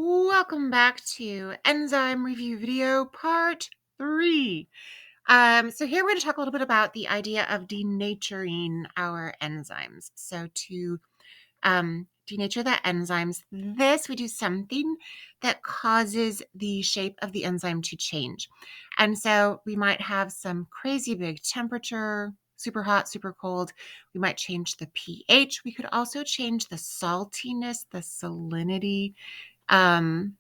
Welcome back to Enzyme Review Video Part 3. So here we're going to talk a little bit about the idea of denaturing our enzymes. So to denature the enzymes, we do something that causes the shape of the enzyme to change. And so we might have some crazy big temperature, super hot, super cold. We might change the pH. We could also change the saltiness, the salinity. Um,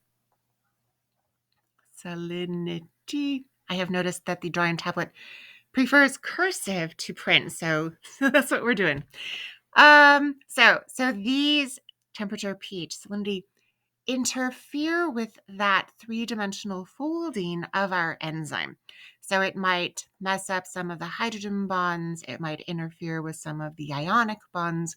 Salinity. I have noticed that the drawing tablet prefers cursive to print, so that's what we're doing. So these temperature, pH, salinity interfere with that three-dimensional folding of our enzyme. So it might mess up some of the hydrogen bonds, it might interfere with some of the ionic bonds,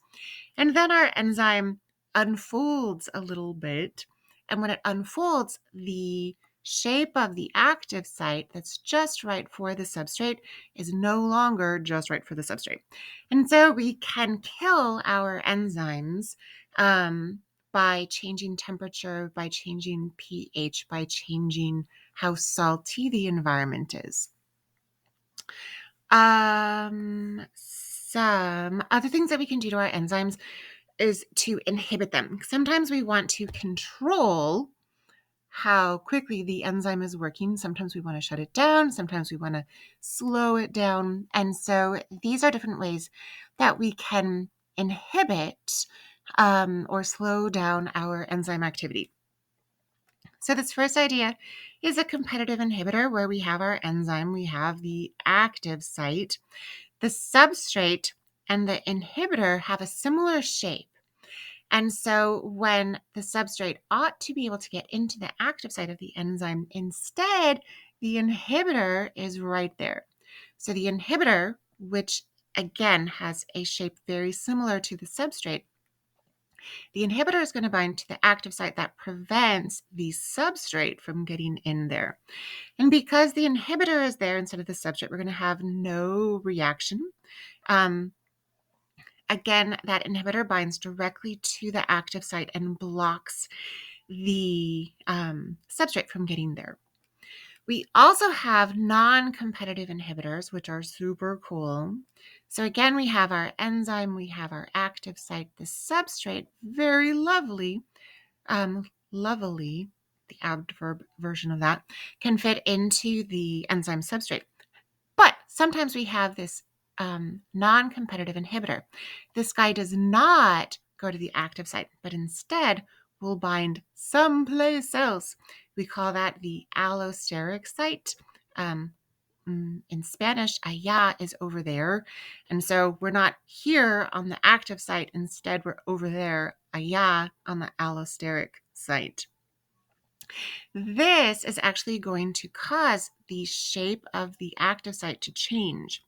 and then our enzyme unfolds a little bit. And when it unfolds, the shape of the active site that's just right for the substrate is no longer just right for the substrate. And so we can kill our enzymes by changing temperature, by changing pH, by changing how salty the environment is. Some other things that we can do to our enzymes is to inhibit them. Sometimes we want to control how quickly the enzyme is working. Sometimes we want to shut it down. Sometimes we want to slow it down. And so these are different ways that we can inhibit or slow down our enzyme activity. So this first idea is a competitive inhibitor where we have our enzyme, we have the active site. The substrate and the inhibitor have a similar shape. And so when the substrate ought to be able to get into the active site of the enzyme, instead, the inhibitor is right there. So the inhibitor, which again has a shape very similar to the substrate, the inhibitor is going to bind to the active site that prevents the substrate from getting in there. And because the inhibitor is there instead of the substrate, we're going to have no reaction. Again, that inhibitor binds directly to the active site and blocks the substrate from getting there. We also have non-competitive inhibitors, which are super cool. So again, we have our enzyme, we have our active site, the substrate, very lovely, the adverb version of that, can fit into the enzyme substrate. But sometimes we have this non-competitive inhibitor. This guy does not go to the active site, but instead will bind someplace else. We call that the allosteric site. In Spanish, allá is over there. And so we're not here on the active site. Instead, we're over there, allá, on the allosteric site. This is actually going to cause the shape of the active site to change.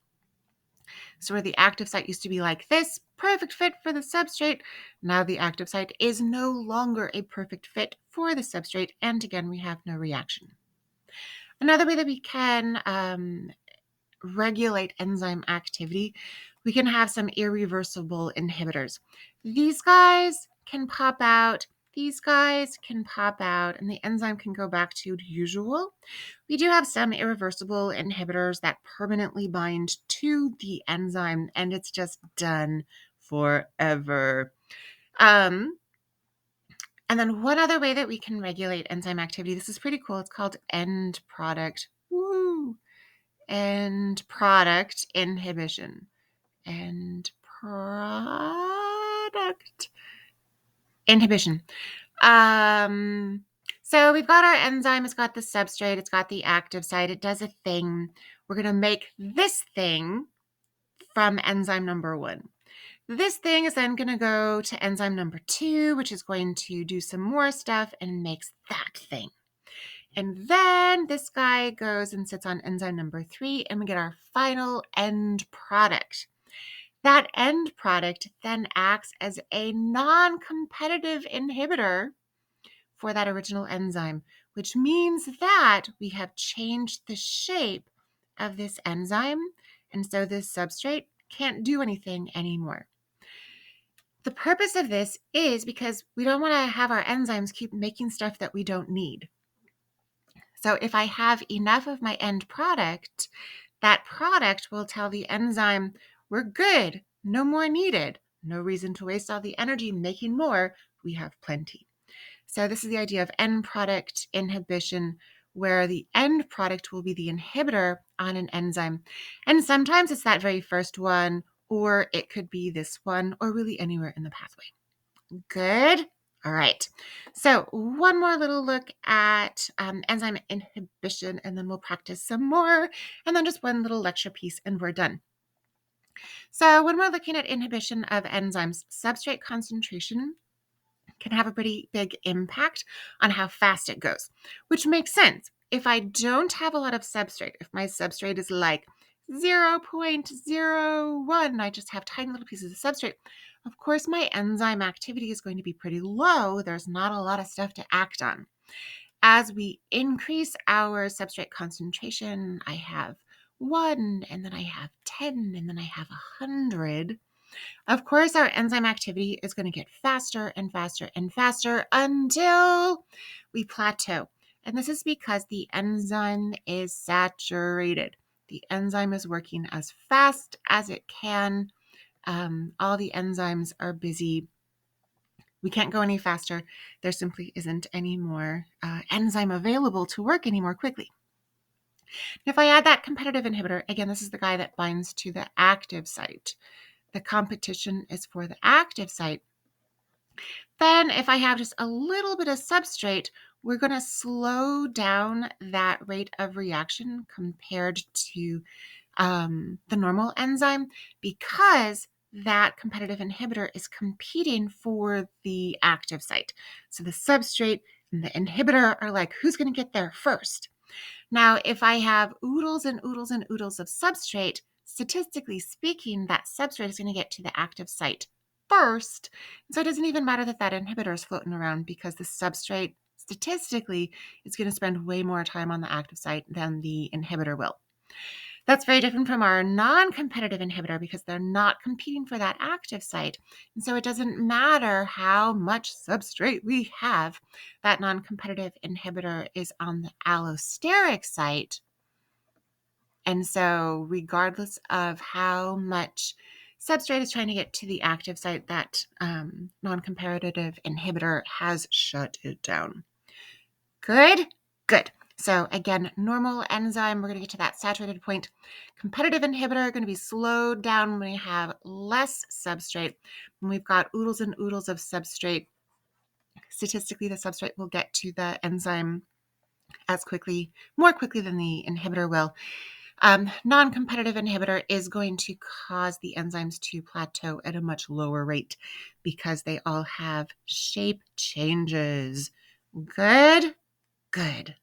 So where the active site used to be like this, perfect fit for the substrate, now the active site is no longer a perfect fit for the substrate, and again, we have no reaction. Another way that we can regulate enzyme activity, we can have some irreversible inhibitors. These guys can pop out, these guys can pop out, and the enzyme can go back to usual. We do have some irreversible inhibitors that permanently bind to the enzyme, and it's just done forever. And then one other way that we can regulate enzyme activity, this is pretty cool, it's called end product. Woo! End product inhibition. End product inhibition. So we've got our enzyme, it's got the substrate, it's got the active site, it does a thing. We're going to make this thing from enzyme number 1. This thing is then going to go to enzyme number 2, which is going to do some more stuff and makes that thing. And then this guy goes and sits on enzyme number 3, and we get our final end product. That end product then acts as a non-competitive inhibitor for that original enzyme, which means that we have changed the shape of this enzyme, and so this substrate can't do anything anymore. The purpose of this is because we don't want to have our enzymes keep making stuff that we don't need. So if I have enough of my end product, that product will tell the enzyme, we're good, no more needed, no reason to waste all the energy making more, we have plenty. So this is the idea of end product inhibition, where the end product will be the inhibitor on an enzyme. And sometimes it's that very first one, or it could be this one, or really anywhere in the pathway. Good. All right. So one more little look at enzyme inhibition, and then we'll practice some more. And then just one little lecture piece, and we're done. So when we're looking at inhibition of enzymes, substrate concentration can have a pretty big impact on how fast it goes, which makes sense. If I don't have a lot of substrate, if my substrate is like 0.01, I just have tiny little pieces of substrate, of course my enzyme activity is going to be pretty low. There's not a lot of stuff to act on. As we increase our substrate concentration, I have 1, and then I have 10, and then I have 100. Of course, our enzyme activity is going to get faster and faster and faster until we plateau. And this is because the enzyme is saturated. The enzyme is working as fast as it can. All the enzymes are busy. We can't go any faster. There simply isn't any more enzyme available to work any more quickly. If I add that competitive inhibitor, again, this is the guy that binds to the active site. The competition is for the active site. Then if I have just a little bit of substrate, we're going to slow down that rate of reaction compared to the normal enzyme, because that competitive inhibitor is competing for the active site. So the substrate and the inhibitor are like, who's going to get there first? Now, if I have oodles and oodles and oodles of substrate, statistically speaking, that substrate is going to get to the active site first. So it doesn't even matter that that inhibitor is floating around, because the substrate statistically is going to spend way more time on the active site than the inhibitor will. That's very different from our non-competitive inhibitor, because they're not competing for that active site. And so it doesn't matter how much substrate we have. That non-competitive inhibitor is on the allosteric site. And so regardless of how much substrate is trying to get to the active site, that non-competitive inhibitor has shut it down. Good? Good. So again, normal enzyme, we're going to get to that saturated point. Competitive inhibitor, going to be slowed down when we have less substrate. When we've got oodles and oodles of substrate, statistically, the substrate will get to the enzyme more quickly than the inhibitor will. Non-competitive inhibitor is going to cause the enzymes to plateau at a much lower rate, because they all have shape changes. Good? Good.